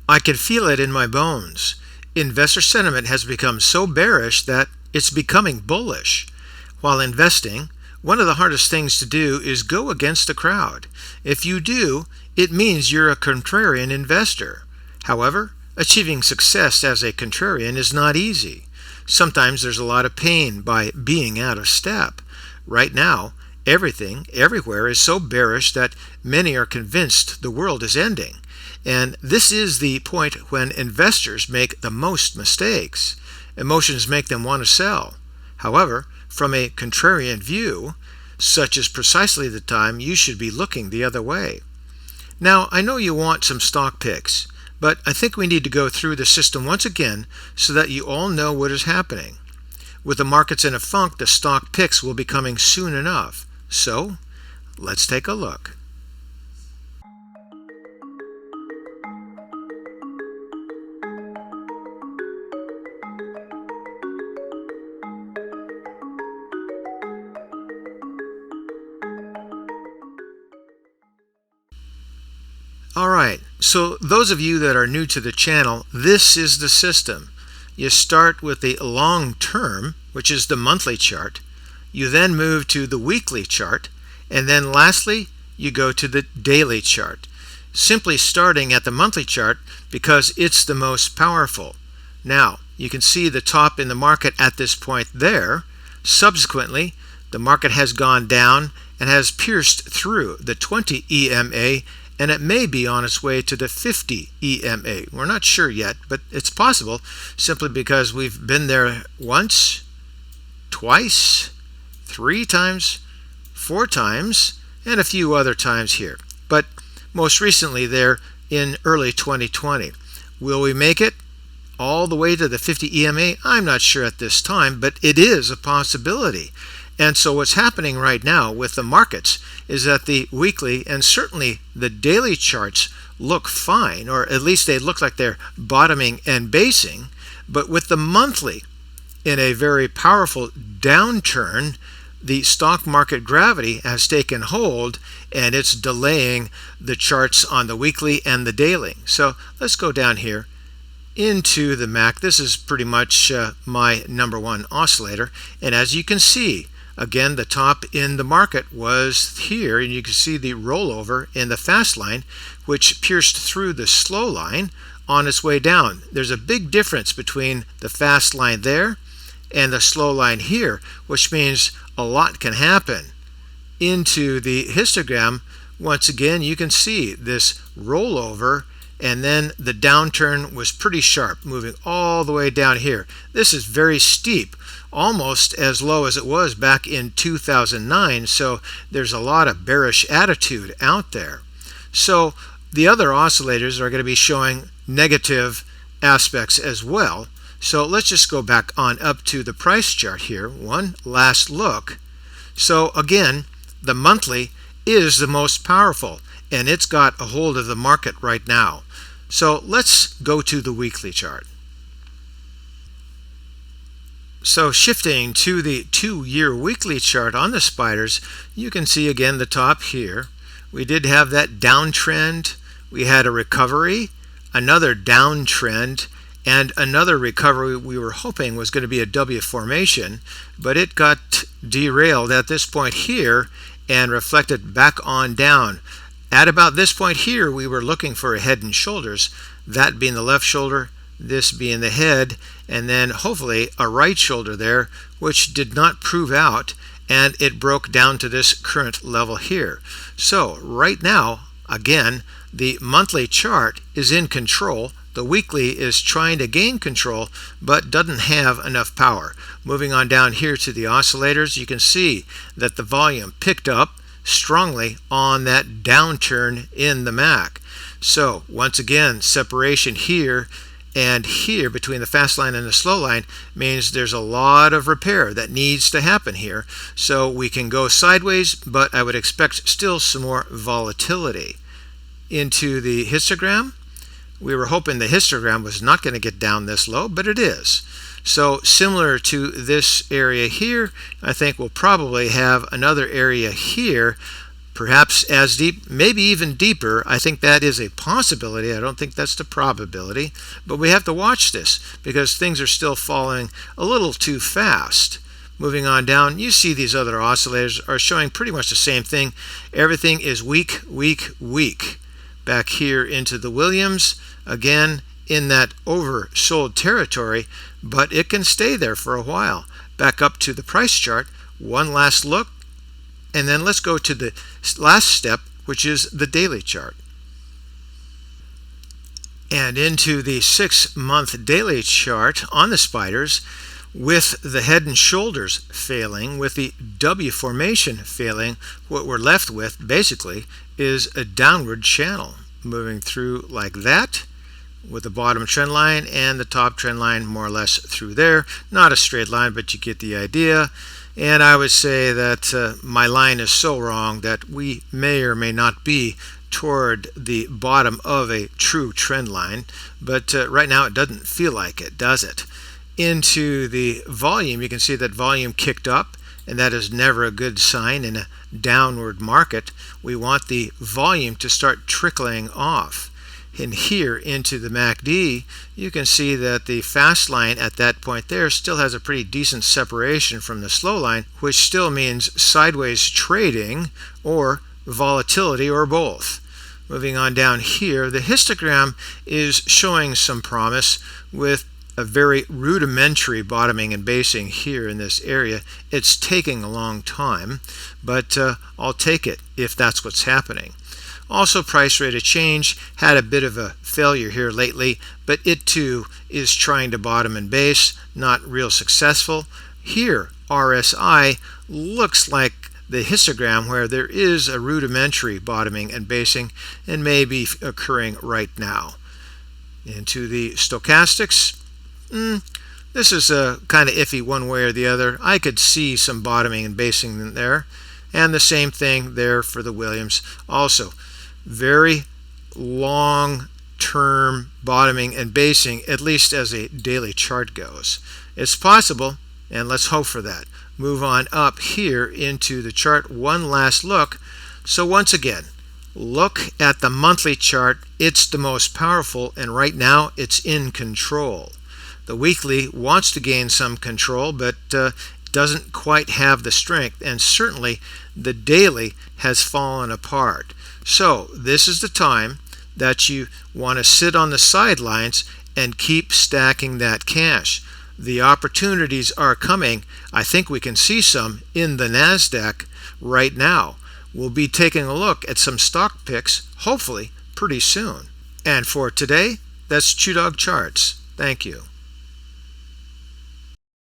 I can feel it in my bones. Investor sentiment has become so bearish that it's becoming bullish. While investing, one of the hardest things to do is go against the crowd. If you do, it means you're a contrarian investor. However, achieving success as a contrarian is not easy. Sometimes there's a lot of pain by being out of step. Right now, everything, everywhere is so bearish that many are convinced the world is ending. And this is the point when investors make the most mistakes. Emotions make them want to sell. However, from a contrarian view, such is precisely the time you should be looking the other way. Now, I know you want some stock picks, but I think we need to go through the system once again so that you all know what is happening. With the markets in a funk, the stock picks will be coming soon enough. So, let's take a look. Alright, so those of you that are new to the channel, this is the system. You start with the long term, which is the monthly chart. You then move to the weekly chart, and then lastly, you go to the daily chart. Simply starting at the monthly chart because it's the most powerful. Now, you can see the top in the market at this point there. Subsequently, the market has gone down and has pierced through the 20 EMA, and it may be on its way to the 50 EMA. We're not sure yet, but it's possible simply because we've been there once, twice, 3 times, 4 times, and a few other times here. But most recently there in early 2020. Will we make it all the way to the 50 EMA? I'm not sure at this time, but it is a possibility. And so what's happening right now with the markets is that the weekly and certainly the daily charts look fine, or at least they look like they're bottoming and basing. But with the monthly in a very powerful downturn, the stock market gravity has taken hold and it's delaying the charts on the weekly and the daily. So let's go down here into the MAC. This is pretty much my #1 oscillator, and as you can see, again, the top in the market was here, and you can see the rollover in the fast line, which pierced through the slow line on its way down. There's a big difference between the fast line there and the slow line here, which means a lot can happen. Into the histogram, once again, you can see this rollover, and then the downturn was pretty sharp, moving all the way down here. This is very steep, almost as low as it was back in 2009, so there's a lot of bearish attitude out there. So the other oscillators are going to be showing negative aspects as well. So let's just go back on up to the price chart here, one last look. So again, the monthly is the most powerful, and it's got a hold of the market right now. So let's go to the weekly chart. So shifting to the 2-year weekly chart on the spiders, you can see again the top here. We did have that downtrend. We had a recovery, another downtrend, and another recovery we were hoping was going to be a W formation, but it got derailed at this point here and reflected back on down. At about this point here, we were looking for a head and shoulders, that being the left shoulder, this being the head, and then hopefully a right shoulder there, which did not prove out, and it broke down to this current level here. So right now, again, the monthly chart is in control. The weekly is trying to gain control, but doesn't have enough power. Moving on down here to the oscillators, you can see that the volume picked up strongly on that downturn in the MAC. So once again, separation here and here between the fast line and the slow line means there's a lot of repair that needs to happen here. So we can go sideways, but I would expect still some more volatility. Into the histogram, we were hoping the histogram was not going to get down this low, but it is. So similar to this area here, I think we'll probably have another area here, perhaps as deep, maybe even deeper. I think that is a possibility. I don't think that's the probability. But we have to watch this because things are still falling a little too fast. Moving on down, you see these other oscillators are showing pretty much the same thing. Everything is weak, weak, weak. Back here into the Williams, again in that oversold territory, but it can stay there for a while. Back up to the price chart, one last look, and then let's go to the last step, which is the daily chart. And into the 6-month daily chart on the spiders, with the head and shoulders failing, with the W formation failing, what we're left with basically is a downward channel moving through like that, with the bottom trend line and the top trend line more or less through there. Not a straight line, but you get the idea. And I would say that my line is so wrong that we may or may not be toward the bottom of a true trend line, but right now it doesn't feel like it, does it? Into the volume, you can see that volume kicked up, and that is never a good sign in a downward market. We want the volume to start trickling off. And here into the MACD, you can see that the fast line at that point there still has a pretty decent separation from the slow line, which still means sideways trading or volatility or both. Moving on down here, the histogram is showing some promise with a very rudimentary bottoming and basing here in this area. It's taking a long time, but I'll take it if that's what's happening. Also, price rate of change had a bit of a failure here lately, but it too is trying to bottom and base, not real successful. Here, RSI looks like the histogram where there is a rudimentary bottoming and basing and may be occurring right now. Into the stochastics, this is kind of iffy one way or the other. I could see some bottoming and basing in there, and the same thing there for the Williams. Also, very long-term bottoming and basing, at least as a daily chart goes. It's possible, and let's hope for that. Move on up here into the chart. One last look. So once again, look at the monthly chart. It's the most powerful, and right now it's in control. The weekly wants to gain some control, but doesn't quite have the strength, and certainly the daily has fallen apart. So this is the time that you want to sit on the sidelines and keep stacking that cash. The opportunities are coming. I think we can see some in the NASDAQ right now. We'll be taking a look at some stock picks, hopefully pretty soon. And for today, that's ChewDog Charts. Thank you.